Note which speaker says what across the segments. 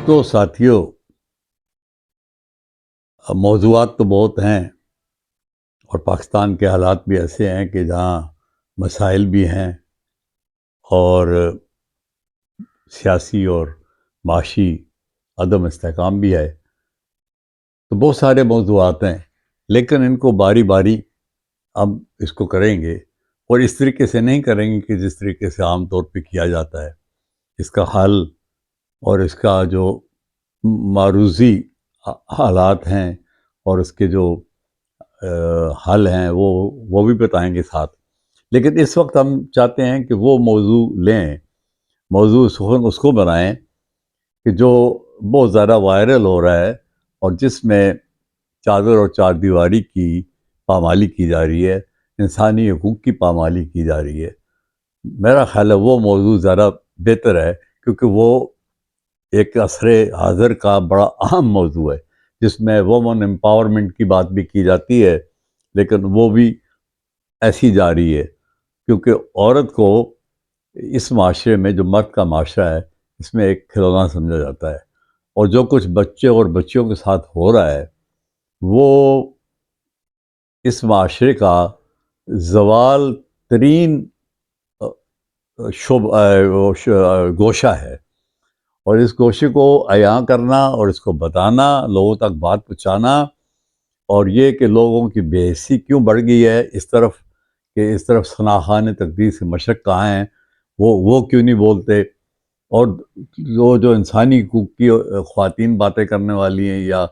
Speaker 1: دوستوں ساتھیوں، موضوعات تو بہت ہیں اور پاکستان کے حالات بھی ایسے ہیں کہ جہاں مسائل بھی ہیں اور سیاسی اور معاشی عدم استحکام بھی ہے. تو بہت سارے موضوعات ہیں، لیکن ان کو باری باری ہم اس کو کریں گے اور اس طریقے سے نہیں کریں گے کہ جس طریقے سے عام طور پہ کیا جاتا ہے. اس کا حل اور اس کا جو معروضی حالات ہیں اور اس کے جو حل ہیں وہ بھی بتائیں گے ساتھ. لیکن اس وقت ہم چاہتے ہیں کہ وہ موضوع لیں، موضوع اس کو بنائیں کہ جو بہت زیادہ وائرل ہو رہا ہے اور جس میں چادر اور چار دیواری کی پامالی کی جا رہی ہے، انسانی حقوق کی پامالی کی جا رہی ہے. میرا خیال ہے وہ موضوع زیادہ بہتر ہے، کیونکہ وہ ایک عصر حاضر کا بڑا اہم موضوع ہے جس میں وومن امپاورمنٹ کی بات بھی کی جاتی ہے، لیکن وہ بھی ایسی جاری ہے کیونکہ عورت کو اس معاشرے میں، جو مرد کا معاشرہ ہے، اس میں ایک کھلونا سمجھا جاتا ہے. اور جو کچھ بچے اور بچیوں کے ساتھ ہو رہا ہے وہ اس معاشرے کا زوال ترین گوشہ ہے، اور اس گوشے کو عیاں کرنا اور اس کو بتانا، لوگوں تک بات پہنچانا، اور یہ کہ لوگوں کی بے حسی کیوں بڑھ گئی ہے اس طرف، کہ اس طرف ثناخان تقدیر سے مشرق کہاں ہیں، وہ کیوں نہیں بولتے، اور جو انسانی حقوق کی خواتین باتیں کرنے والی ہیں یا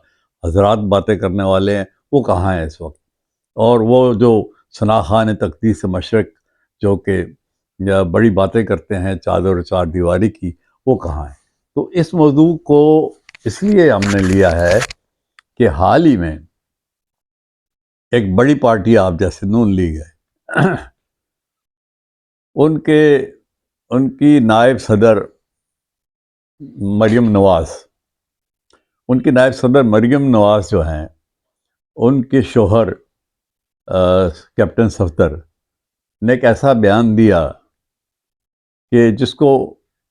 Speaker 1: حضرات باتیں کرنے والے ہیں وہ کہاں ہیں اس وقت، اور وہ جو ثناخان تقدیر سے مشرق جو کہ بڑی باتیں کرتے ہیں چادر اور چار دیواری کی، وہ کہاں ہیں. تو اس موضوع کو اس لیے ہم نے لیا ہے کہ حال ہی میں ایک بڑی پارٹی آپ جیسے نون لیگ ہے، ان کی نائب صدر مریم نواز جو ہیں، ان کے شوہر کیپٹن صفدر نے ایک ایسا بیان دیا کہ جس کو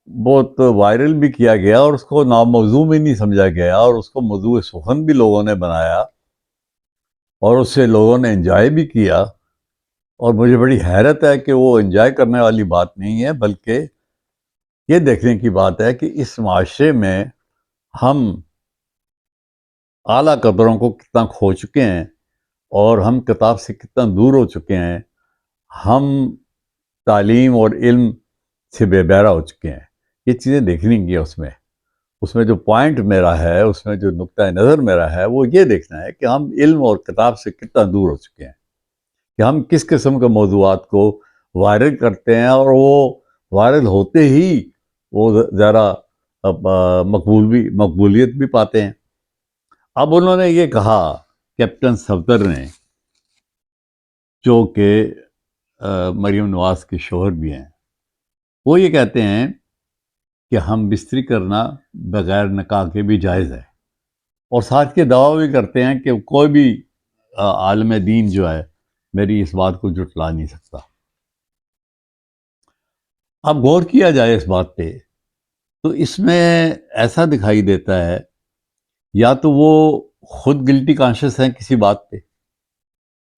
Speaker 1: بہت وائرل بھی کیا گیا اور اس کو ناموضوع بھی نہیں سمجھا گیا اور اس کو موضوع سخن بھی لوگوں نے بنایا اور اس سے لوگوں نے انجوائے بھی کیا. اور مجھے بڑی حیرت ہے کہ وہ انجوائے کرنے والی بات نہیں ہے، بلکہ یہ دیکھنے کی بات ہے کہ اس معاشرے میں ہم اعلیٰ قدروں کو کتنا کھو چکے ہیں اور ہم کتاب سے کتنا دور ہو چکے ہیں، ہم تعلیم اور علم سے بے بہرہ ہو چکے ہیں. یہ چیزیں دیکھنی کی ہے. اس میں جو پوائنٹ میرا ہے، اس میں جو نقطہ نظر میرا ہے، وہ یہ دیکھنا ہے کہ ہم علم اور کتاب سے کتنا دور ہو چکے ہیں، کہ ہم کس قسم کے موضوعات کو وائرل کرتے ہیں اور وہ وائرل ہوتے ہی وہ ذرا مقبولیت بھی پاتے ہیں. اب انہوں نے یہ کہا، کیپٹن صفدر نے، جو کہ مریم نواز کے شوہر بھی ہیں، وہ یہ کہتے ہیں کہ ہم بستری کرنا بغیر نکاح کے بھی جائز ہے، اور ساتھ کے دعویٰ بھی کرتے ہیں کہ کوئی بھی عالم دین جو ہے میری اس بات کو جھٹلا نہیں سکتا. اب غور کیا جائے اس بات پہ تو اس میں ایسا دکھائی دیتا ہے یا تو وہ خود گلٹی کانشیس ہیں کسی بات پہ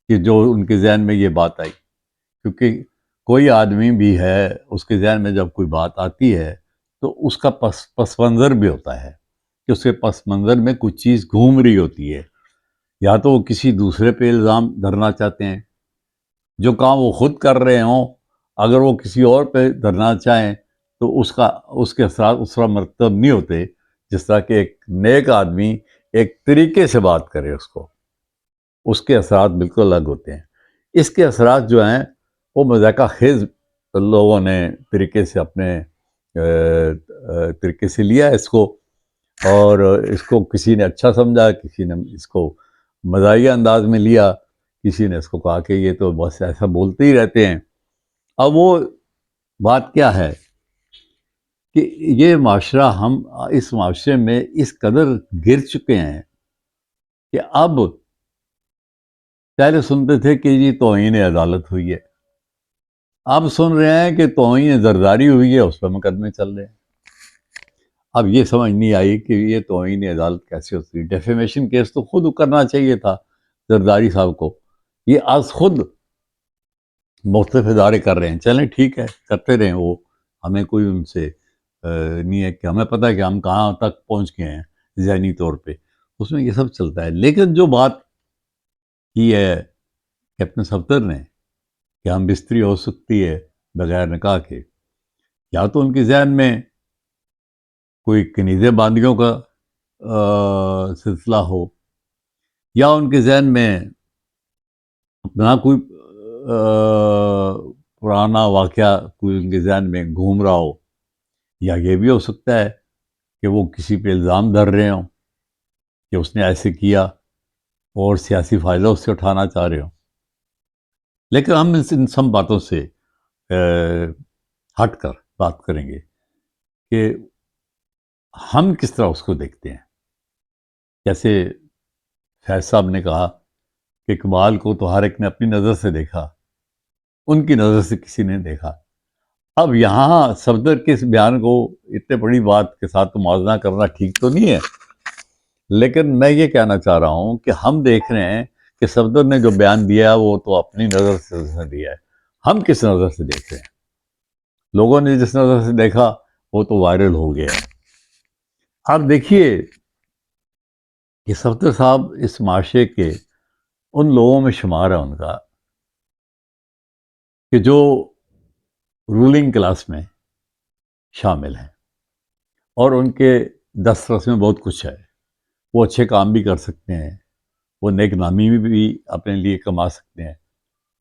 Speaker 1: کہ جو ان کے ذہن میں یہ بات آئی، کیونکہ کوئی آدمی بھی ہے اس کے ذہن میں جب کوئی بات آتی ہے تو اس کا پس منظر بھی ہوتا ہے کہ اس کے پس منظر میں کچھ چیز گھوم رہی ہوتی ہے. یا تو وہ کسی دوسرے پہ الزام دھرنا چاہتے ہیں، جو کام وہ خود کر رہے ہوں اگر وہ کسی اور پہ دھرنا چاہیں تو اس کے اثرات اس طرح مرتب نہیں ہوتے جس طرح کہ ایک نیک آدمی ایک طریقے سے بات کرے، اس کے اثرات بالکل الگ ہوتے ہیں. اس کے اثرات جو ہیں وہ مذائقہ خیز لوگوں نے طریقے سے اپنے طریقے سے لیا اس کو، اور اس کو کسی نے اچھا سمجھا، کسی نے اس کو مزاحیہ انداز میں لیا، کسی نے اس کو کہا کہ یہ تو بس ایسا بولتے ہی رہتے ہیں. اب وہ بات کیا ہے کہ یہ معاشرہ، ہم اس معاشرے میں اس قدر گر چکے ہیں کہ اب پہلے سنتے تھے کہ جی توہین عدالت ہوئی ہے، اب سن رہے ہیں کہ توہین زرداری ہوئی ہے، اس پہ مقدمے چل رہے ہیں. اب یہ سمجھ نہیں آئی کہ یہ توہین عدالت کیسے ہوتی ہے. ڈیفیمیشن کیس تو خود کرنا چاہیے تھا زرداری صاحب کو. یہ آج خود مختلف ادارے کر رہے ہیں. چلیں ٹھیک ہے، کرتے رہیں وہ، ہمیں کوئی ان سے نہیں ہے، کہ ہمیں پتہ ہے کہ ہم کہاں تک پہنچ گئے ہیں ذہنی طور پہ، اس میں یہ سب چلتا ہے. لیکن جو بات کی ہے کیپٹن صفدر نے کہ ہم بستری ہو سکتی ہے بغیر نکاح کے، یا تو ان کے ذہن میں کوئی کنیزیں باندیوں کا سلسلہ ہو، یا ان کے ذہن میں نہ کوئی پرانا واقعہ کوئی ان کے ذہن میں گھوم رہا ہو، یا یہ بھی ہو سکتا ہے کہ وہ کسی پہ الزام دھر رہے ہوں کہ اس نے ایسے کیا اور سیاسی فائدہ اس سے اٹھانا چاہ رہے ہوں. لیکن ہم ان سب باتوں سے ہٹ کر بات کریں گے کہ ہم کس طرح اس کو دیکھتے ہیں. جیسے فیض صاحب نے کہا کہ اقبال کو تو ہر ایک نے اپنی نظر سے دیکھا، ان کی نظر سے کسی نے دیکھا. اب یہاں صفدر کے اس بیان کو اتنے بڑی بات کے ساتھ موازنہ کرنا ٹھیک تو نہیں ہے، لیکن میں یہ کہنا چاہ رہا ہوں کہ ہم دیکھ رہے ہیں کہ صفدر نے جو بیان دیا وہ تو اپنی نظر سے دیا ہے. ہم کس نظر سے دیکھ رہے ہیں؟ لوگوں نے جس نظر سے دیکھا وہ تو وائرل ہو گیا ہے. اب دیکھیے کہ صفدر صاحب اس معاشرے کے ان لوگوں میں شمار ہے ان کا کہ جو رولنگ کلاس میں شامل ہیں، اور ان کے دسترس میں بہت کچھ ہے. وہ اچھے کام بھی کر سکتے ہیں، وہ نیک نامی بھی اپنے لیے کما سکتے ہیں،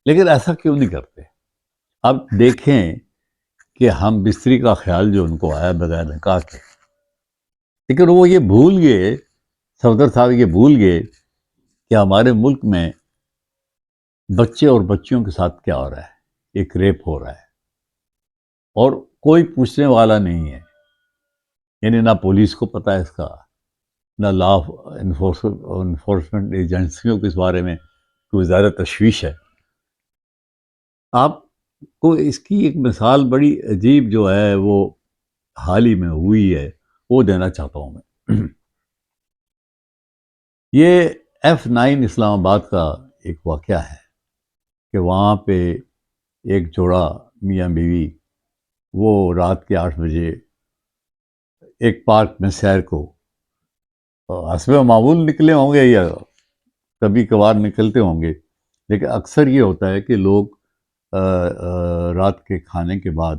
Speaker 1: لیکن ایسا کیوں نہیں کرتے؟ اب دیکھیں کہ ہم بستری کا خیال جو ان کو آیا بغیر نکاح کے، لیکن وہ یہ بھول گئے، صفدر صاحب یہ بھول گئے کہ ہمارے ملک میں بچے اور بچیوں کے ساتھ کیا ہو رہا ہے. ایک ریپ ہو رہا ہے اور کوئی پوچھنے والا نہیں ہے. یعنی نہ پولیس کو پتہ ہے اس کا، نہ لا انفورسمنٹ ایجنسیوں کو اس بارے میں کوئی زیادہ تشویش ہے. آپ کو اس کی ایک مثال بڑی عجیب جو ہے وہ حال ہی میں ہوئی ہے، وہ دینا چاہتا ہوں میں. یہ F9 اسلام آباد کا ایک واقعہ ہے کہ وہاں پہ ایک جوڑا میاں بیوی وہ رات کے 8 بجے ایک پارک میں سیر کو حسب معمول نکلے ہوں گے یا کبھی کبھار نکلتے ہوں گے، لیکن اکثر یہ ہوتا ہے کہ لوگ رات کے کھانے کے بعد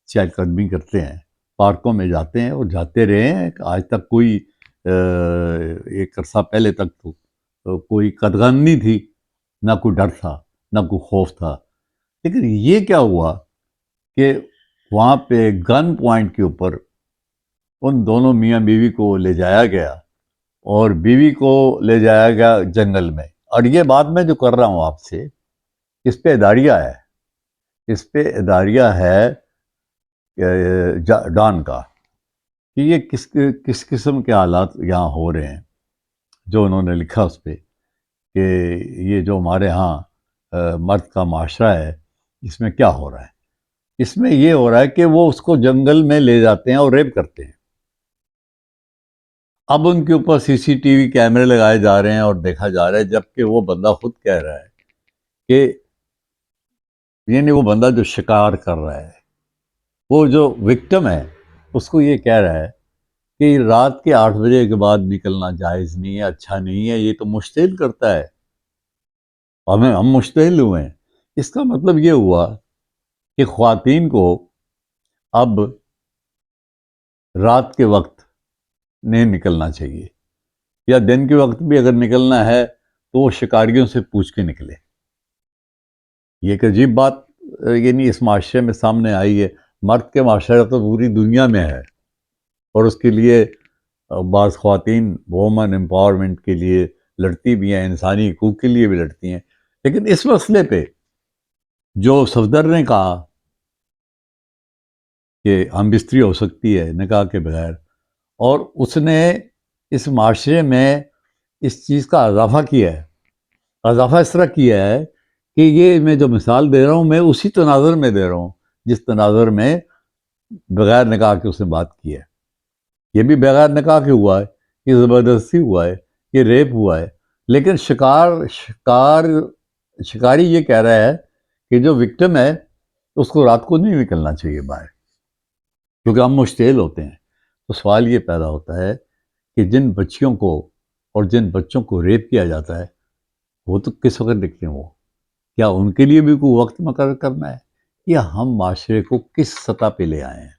Speaker 1: چہل قدمی کرتے ہیں، پارکوں میں جاتے ہیں اور جاتے رہے ہیں. آج تک کوئی ایک عرصہ پہلے تک تو کوئی قدغن نہیں تھی، نہ کوئی ڈر تھا، نہ کوئی خوف تھا. لیکن یہ کیا ہوا کہ وہاں پہ گن پوائنٹ کے اوپر ان دونوں میاں بیوی کو لے جایا گیا، اور بیوی کو لے جایا گیا جنگل میں. اور یہ بات میں جو کر رہا ہوں آپ سے، اس پہ اداریہ ہے، اس پہ اداریہ ہے ڈان کا، کہ یہ کس قسم کے حالات یہاں ہو رہے ہیں. جو انہوں نے لکھا اس پہ کہ یہ جو ہمارے ہاں مرد کا معاشرہ ہے، اس میں کیا ہو رہا ہے. اس میں یہ ہو رہا ہے کہ وہ اس کو جنگل میں لے جاتے ہیں اور ریپ کرتے ہیں. اب ان کے اوپر CCTV کیمرے لگائے جا رہے ہیں اور دیکھا جا رہا ہے، جبکہ وہ بندہ خود کہہ رہا ہے کہ یعنی وہ بندہ جو شکار کر رہا ہے، وہ جو وکٹم ہے، اس کو یہ کہہ رہا ہے کہ رات کے 8 بجے کے بعد نکلنا جائز نہیں ہے، اچھا نہیں ہے، یہ تو مشتعل کرتا ہے، ہم مشتعل ہوئے ہیں. اس کا مطلب یہ ہوا کہ خواتین کو اب رات کے وقت نہیں نکلنا چاہیے، یا دن کے وقت بھی اگر نکلنا ہے تو وہ شکاریوں سے پوچھ کے نکلے. یہ ایک عجیب بات یعنی اس معاشرے میں سامنے آئی ہے. مرد کے معاشرہ تو پوری دنیا میں ہے، اور اس کے لیے بعض خواتین وومن امپاورمنٹ کے لیے لڑتی بھی ہیں، انسانی حقوق کے لیے بھی لڑتی ہیں. لیکن اس مسئلے پہ جو صفدر نے کہا کہ ہم بستری ہو سکتی ہے نکاح کے بغیر، اور اس نے اس معاشرے میں اس چیز کا اضافہ کیا ہے. اضافہ اس طرح کیا ہے کہ یہ میں جو مثال دے رہا ہوں میں اسی تناظر میں دے رہا ہوں جس تناظر میں بغیر نکاح کے اس نے بات کی ہے. یہ بھی بغیر نکاح کے ہوا ہے، یہ زبردستی ہوا ہے، یہ ریپ ہوا ہے. لیکن شکاری یہ کہہ رہا ہے کہ جو وکٹم ہے اس کو رات کو نہیں نکلنا چاہیے باہر، کیونکہ ہم مشتعل ہوتے ہیں. تو سوال یہ پیدا ہوتا ہے کہ جن بچیوں کو اور جن بچوں کو ریپ کیا جاتا ہے وہ تو کس وقت نکلیں؟ وہ کیا ان کے لیے بھی کوئی وقت مقرر کرنا ہے؟ یا ہم معاشرے کو کس سطح پہ لے آئے ہیں؟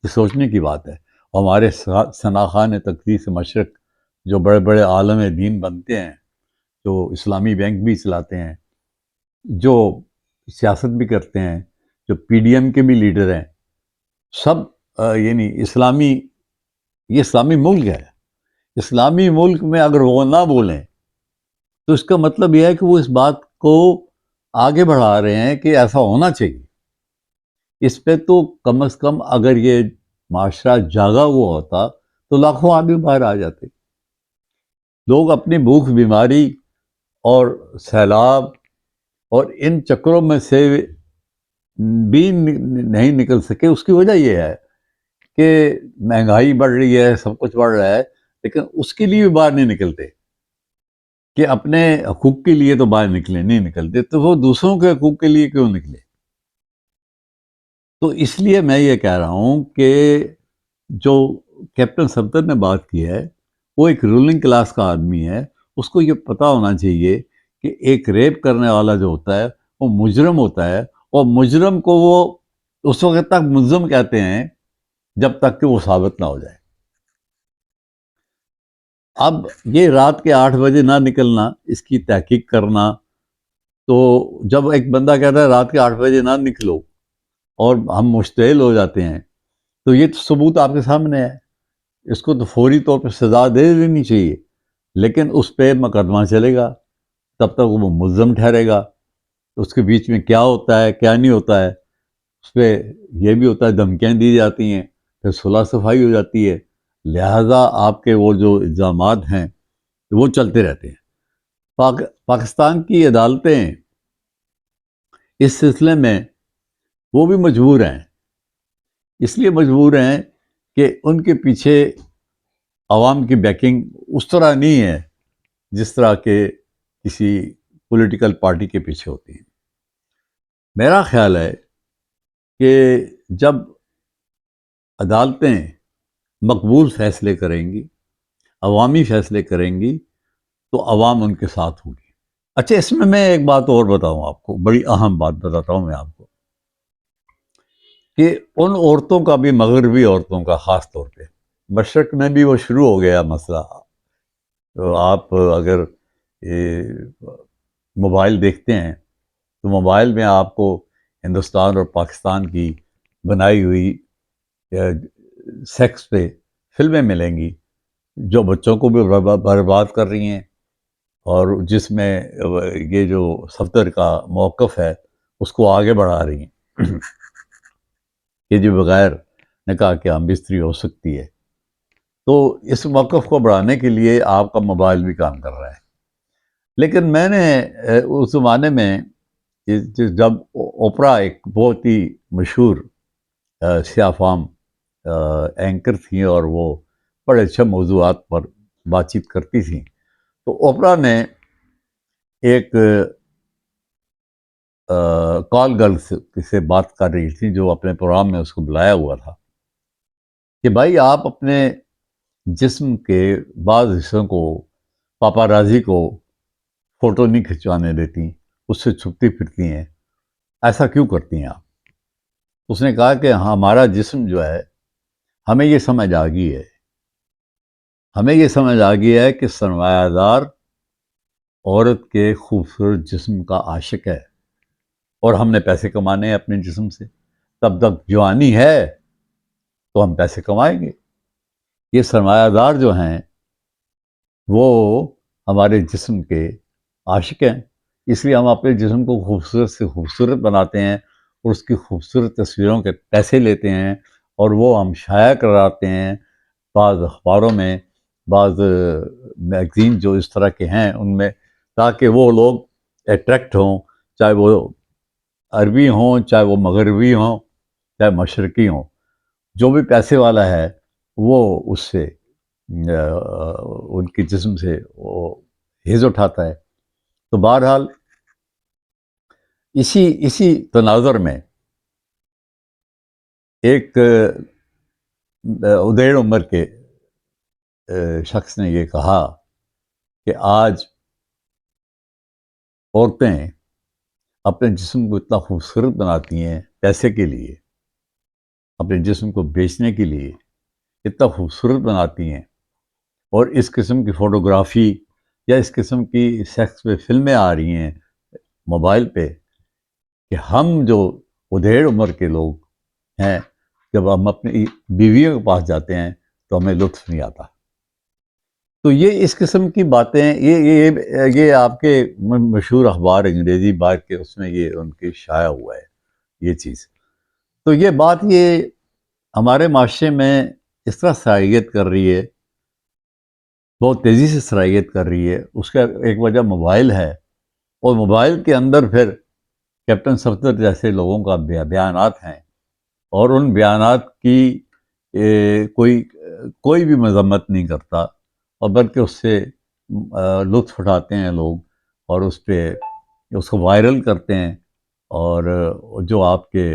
Speaker 1: یہ سوچنے کی بات ہے. ہمارے ثناخان تقدیس مشرق جو بڑے بڑے عالم دین بنتے ہیں، جو اسلامی بینک بھی چلاتے ہیں، جو سیاست بھی کرتے ہیں، جو پی ڈی ایم کے بھی لیڈر ہیں، سب یعنی یہ اسلامی ملک ہے. اسلامی ملک میں اگر وہ نہ بولیں تو اس کا مطلب یہ ہے کہ وہ اس بات کو آگے بڑھا رہے ہیں کہ ایسا ہونا چاہیے. اس پہ تو کم از کم اگر یہ معاشرہ جاگا ہوا ہوتا تو لاکھوں آدمی باہر آ جاتے. لوگ اپنی بھوک، بیماری اور سیلاب اور ان چکروں میں سے بھی نہیں نکل سکے. اس کی وجہ یہ ہے کہ مہنگائی بڑھ رہی ہے، سب کچھ بڑھ رہا ہے، لیکن اس کے لیے بھی باہر نہیں نکلتے کہ اپنے حقوق کے لیے تو باہر نہیں نکلتے، تو وہ دوسروں کے حقوق کے لیے کیوں نکلے؟ تو اس لیے میں یہ کہہ رہا ہوں کہ جو کیپٹن صفدر نے بات کی ہے وہ ایک رولنگ کلاس کا آدمی ہے. اس کو یہ پتہ ہونا چاہیے کہ ایک ریپ کرنے والا جو ہوتا ہے وہ مجرم ہوتا ہے، اور مجرم کو وہ اس وقت تک ملزم کہتے ہیں جب تک کہ وہ ثابت نہ ہو جائے. اب یہ رات کے 8 بجے نہ نکلنا، اس کی تحقیق کرنا، تو جب ایک بندہ کہتا ہے رات کے 8 بجے نہ نکلو اور ہم مشتعل ہو جاتے ہیں، تو یہ تو ثبوت آپ کے سامنے ہے. اس کو تو فوری طور پہ سزا دے دینی چاہیے، لیکن اس پہ مقدمہ چلے گا، تب تک وہ ملزم ٹھہرے گا. اس کے بیچ میں کیا ہوتا ہے کیا نہیں ہوتا ہے، اس پہ یہ بھی ہوتا ہے، دھمکیاں دی جاتی ہیں، پھر صلح صفائی ہو جاتی ہے. لہٰذا آپ کے وہ جو الزامات ہیں وہ چلتے رہتے ہیں. پاکستان کی عدالتیں اس سلسلے میں وہ بھی مجبور ہیں. اس لیے مجبور ہیں کہ ان کے پیچھے عوام کی بیکنگ اس طرح نہیں ہے جس طرح کہ کسی پولیٹیکل پارٹی کے پیچھے ہوتی ہے. میرا خیال ہے کہ جب عدالتیں مقبول فیصلے کریں گی، عوامی فیصلے کریں گی، تو عوام ان کے ساتھ ہوگی. اچھا، اس میں ایک بات اور بتاؤں آپ کو، بڑی اہم بات بتاتا ہوں میں آپ کو، کہ ان عورتوں کا بھی، مغربی عورتوں کا خاص طور پہ، مشرق میں بھی وہ شروع ہو گیا مسئلہ. تو آپ اگر موبائل دیکھتے ہیں تو موبائل میں آپ کو ہندوستان اور پاکستان کی بنائی ہوئی سیکس پہ فلمیں ملیں گی جو بچوں کو بھی برباد کر رہی ہیں، اور جس میں یہ جو صفدر کا موقف ہے اس کو آگے بڑھا رہی ہیں کہ جو بغیر نکاح کے ہم بستری ہو سکتی ہے. تو اس موقف کو بڑھانے کے لیے آپ کا موبائل بھی کام کر رہا ہے. لیکن میں نے اس زمانے میں جب اوپرا ایک بہت ہی مشہور سیاہ فام اینکر تھیں اور وہ بڑے اچھے موضوعات پر بات چیت کرتی تھیں، تو اوپرا نے ایک کال گرل سے بات کر رہی تھی جو اپنے پروگرام میں اس کو بلایا ہوا تھا کہ بھائی آپ اپنے جسم کے بعض حصوں کو پاپارازی کو فوٹو نہیں کھنچوانے دیتی، اس سے چھپتی پھرتی ہیں، ایسا کیوں کرتی ہیں آپ؟ اس نے کہا کہ ہمارا جسم جو ہے، ہمیں یہ سمجھ آ گئی ہے، کہ سرمایہ دار عورت کے خوبصورت جسم کا عاشق ہے، اور ہم نے پیسے کمانے ہیں اپنے جسم سے. تب تک جوانی ہے تو ہم پیسے کمائیں گے. یہ سرمایہ دار جو ہیں وہ ہمارے جسم کے عاشق ہیں، اس لیے ہم اپنے جسم کو خوبصورت سے خوبصورت بناتے ہیں اور اس کی خوبصورت تصویروں کے پیسے لیتے ہیں، اور وہ ہم شائع کراتے ہیں بعض اخباروں میں، بعض میگزین جو اس طرح کے ہیں ان میں، تاکہ وہ لوگ اٹریکٹ ہوں، چاہے وہ عربی ہوں، چاہے وہ مغربی ہوں، چاہے مشرقی ہوں. جو بھی پیسے والا ہے وہ اس سے ان کے جسم سے وہ حیض اٹھاتا ہے. تو بہرحال اسی تناظر میں ایک ادھیڑ عمر کے شخص نے یہ کہا کہ آج عورتیں اپنے جسم کو اتنا خوبصورت بناتی ہیں پیسے کے لیے، اپنے جسم کو بیچنے کے لیے اتنا خوبصورت بناتی ہیں، اور اس قسم کی فوٹوگرافی یا اس قسم کی سیکس پہ فلمیں آ رہی ہیں موبائل پہ کہ ہم جو ادھیڑ عمر کے لوگ ہیں جب ہم اپنی بیویوں کے پاس جاتے ہیں تو ہمیں لطف نہیں آتا. تو یہ اس قسم کی باتیں یہ آپ کے مشہور اخبار انگریزی بار کے اس میں یہ ان کے شائع ہوا ہے یہ چیز. تو یہ بات یہ ہمارے معاشرے میں اس طرح سرائیت کر رہی ہے، بہت تیزی سے سرائیت کر رہی ہے. اس کا ایک وجہ موبائل ہے، اور موبائل کے اندر پھر کیپٹن صفدر جیسے لوگوں کا بیانات ہیں، اور ان بیانات کی کوئی بھی مذمت نہیں کرتا، اور بلکہ اس سے لطف اٹھاتے ہیں لوگ، اور اس کو وائرل کرتے ہیں. اور جو آپ کے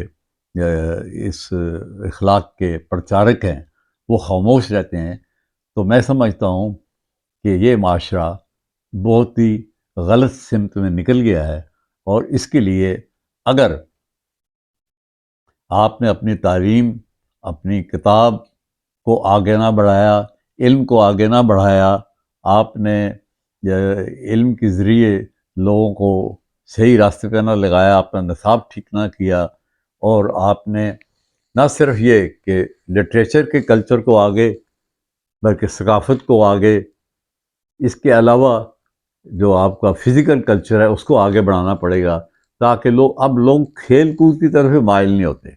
Speaker 1: اس اخلاق کے پرچارک ہیں وہ خاموش رہتے ہیں. تو میں سمجھتا ہوں کہ یہ معاشرہ بہت ہی غلط سمت میں نکل گیا ہے، اور اس کے لیے اگر آپ نے اپنی تعلیم، اپنی کتاب کو آگے نہ بڑھایا، علم کو آگے نہ بڑھایا، آپ نے علم کے ذریعے لوگوں کو صحیح راستے پہ نہ لگایا، اپنا نصاب ٹھیک نہ کیا، اور آپ نے نہ صرف یہ کہ لٹریچر کے کلچر کو آگے بلکہ ثقافت کو آگے، اس کے علاوہ جو آپ کا فزیکل کلچر ہے اس کو آگے بڑھانا پڑے گا، تاکہ لوگ کھیل کود کی طرف مائل نہیں ہوتے.